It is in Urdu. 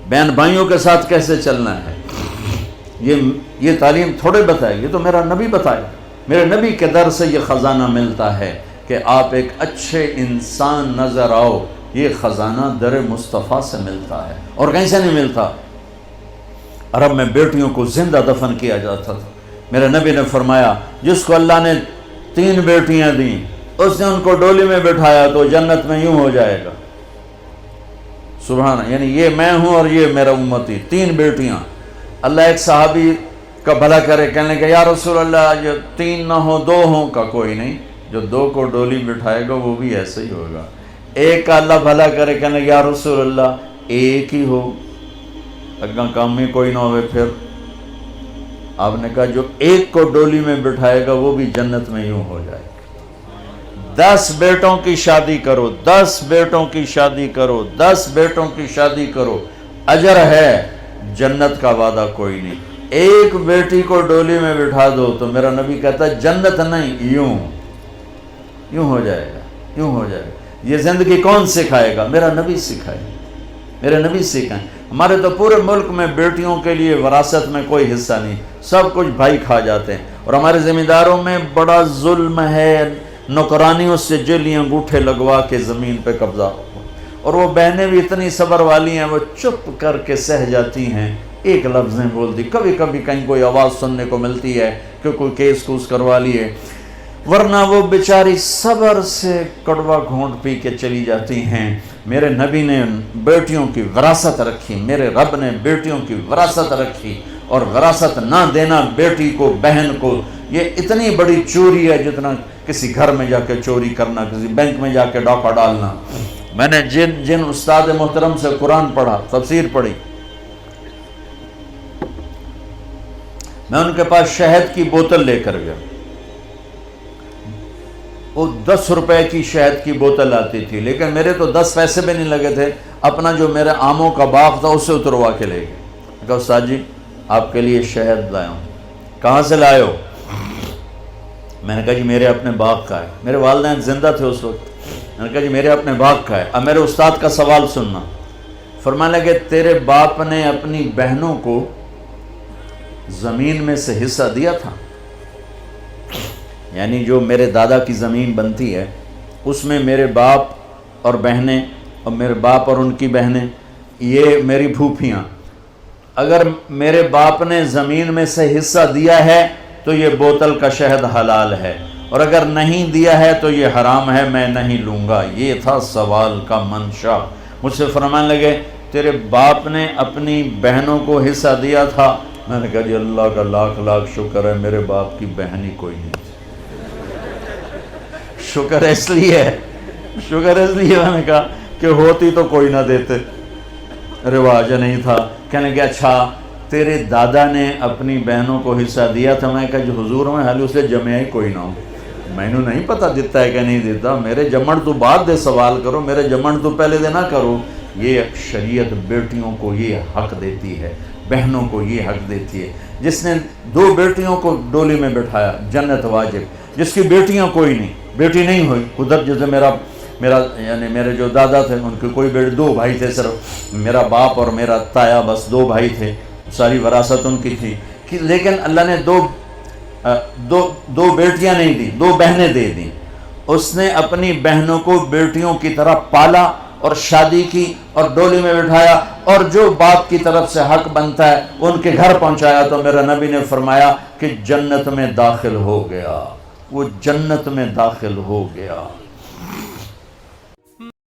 بہن بھائیوں کے ساتھ کیسے چلنا ہے، یہ تعلیم تھوڑے بتائے، یہ تو میرا نبی بتائے. میرے نبی کے در سے یہ خزانہ ملتا ہے کہ آپ ایک اچھے انسان نظر آؤ. یہ خزانہ در مصطفیٰ سے ملتا ہے اور کہیں سے نہیں ملتا. عرب میں بیٹیوں کو زندہ دفن کیا جاتا تھا. میرے نبی نے فرمایا جس کو اللہ نے 3 بیٹیاں دیں اس نے ان کو ڈولی میں بٹھایا تو جنت میں یوں ہو جائے گا. سبحان، یعنی یہ میں ہوں اور یہ میرا امتی، 3 بیٹیاں. اللہ ایک صحابی کا بھلا کرے، کہنے لگے یا رسول اللہ جو 3 نہ ہوں 2 ہوں. کا کوئی نہیں، جو 2 کو ڈولی بٹھائے گا وہ بھی ایسے ہی ہوگا. ایک کا اللہ بھلا کرے، کہنے لگے یا رسول اللہ 1 ہی ہو، اگاں کام میں کوئی نہ ہوئے. پھر آپ نے کہا جو 1 کو ڈولی میں بٹھائے گا وہ بھی جنت میں یوں ہو جائے گا. 10 بیٹوں کی شادی کرو، 10 بیٹوں کی شادی کرو، 10 بیٹوں کی شادی کرو، اجر ہے، جنت کا وعدہ کوئی نہیں. 1 بیٹی کو ڈولی میں بٹھا دو تو میرا نبی کہتا ہے جنت نہیں، یوں ہو جائے گا، یوں ہو جائے گا. یہ زندگی کون سکھائے گا؟ میرا نبی سکھائے، میرے نبی سکھائیں. ہمارے تو پورے ملک میں بیٹیوں کے لیے وراثت میں کوئی حصہ نہیں، سب کچھ بھائی کھا جاتے ہیں. اور ہمارے زمینداروں میں بڑا ظلم ہے، نوکرانیوں سے جلی انگوٹھے لگوا کے زمین پہ قبضہ. اور وہ بہنیں بھی اتنی صبر والی ہیں، وہ چپ کر کے سہ جاتی ہیں، ایک لفظ نہیں بولتی. کبھی کبھی کہیں کوئی آواز سننے کو ملتی ہے کہ کوئی کیس کوس کروا لیے، ورنہ وہ بیچاری صبر سے کڑوا گھونٹ پی کے چلی جاتی ہیں. میرے نبی نے بیٹیوں کی وراثت رکھی، میرے رب نے بیٹیوں کی وراثت رکھی. اور وراثت نہ دینا بیٹی کو، بہن کو، یہ اتنی بڑی چوری ہے جتنا کسی گھر میں جا کے چوری کرنا، کسی بینک میں جا کے ڈاکہ ڈالنا. میں نے جن استاد محترم سے قرآن پڑھا، تفسیر پڑھی، میں ان کے پاس شہد کی بوتل لے کر گیا. وہ 10 روپے کی شہد کی بوتل آتی تھی، لیکن میرے تو 10 پیسے بھی نہیں لگے تھے. اپنا جو میرے آموں کا باغ تھا اسے اتروا کے لے گئے. کہا استاد جی آپ کے لیے شہد لایا ہوں. کہاں سے لائے ہو؟ میں نے کہا جی میرے اپنے باغ کا ہے. میرے والدین زندہ تھے اس وقت. میں نے کہا جی میرے اپنے باغ کا ہے. اب میرے استاد کا سوال سننا. فرمانے لگے تیرے باپ نے اپنی بہنوں کو زمین میں سے حصہ دیا تھا؟ یعنی جو میرے دادا کی زمین بنتی ہے اس میں میرے باپ اور بہنیں، اور میرے باپ اور ان کی بہنیں، یہ میری پھوپھیاں، اگر میرے باپ نے زمین میں سے حصہ دیا ہے تو یہ بوتل کا شہد حلال ہے، اور اگر نہیں دیا ہے تو یہ حرام ہے، میں نہیں لوں گا. یہ تھا سوال کا منشا. مجھ سے فرمانے لگے تیرے باپ نے اپنی بہنوں کو حصہ دیا تھا؟ میں نے کہا جی اللہ کا لاکھ لاکھ شکر ہے میرے باپ کی بہن ہی کوئی نہیں. شکر اس لیے میں نے کہا کہ ہوتی تو کوئی نہ دیتے، رواج نہیں تھا. کہنے کہ اچھا تیرے دادا نے اپنی بہنوں کو حصہ دیا تھا؟ میں کہا جو حضور میں حالی اسے جمعہ ہی کوئی نہ ہو، میں نے نہیں پتا دیتا ہے کہ نہیں دیتا. میرے جمن تو بعد دے سوال کرو، میرے جمن تو پہلے دے نہ کرو. یہ شریعت بیٹیوں کو یہ حق دیتی ہے، بہنوں کو یہ حق دیتی ہے. جس نے 2 بیٹیوں کو ڈولی میں بٹھایا جنت واجب. جس کی بیٹیاں کوئی نہیں، بیٹی نہیں ہوئی، ادھر جیسے میرا یعنی میرے جو دادا تھے ان کے کوئی بیٹے، 2 بھائی تھے صرف، میرا باپ اور میرا تایا، بس 2 بھائی تھے، ساری وراثت ان کی تھی. لیکن اللہ نے دو بیٹیاں نہیں دی، 2 بہنیں دے دیں. اس نے اپنی بہنوں کو بیٹیوں کی طرح پالا اور شادی کی اور ڈولی میں بٹھایا، اور جو باپ کی طرف سے حق بنتا ہے ان کے گھر پہنچایا. تو میرا نبی نے فرمایا کہ جنت میں داخل ہو گیا، وہ جنت میں داخل ہو گیا.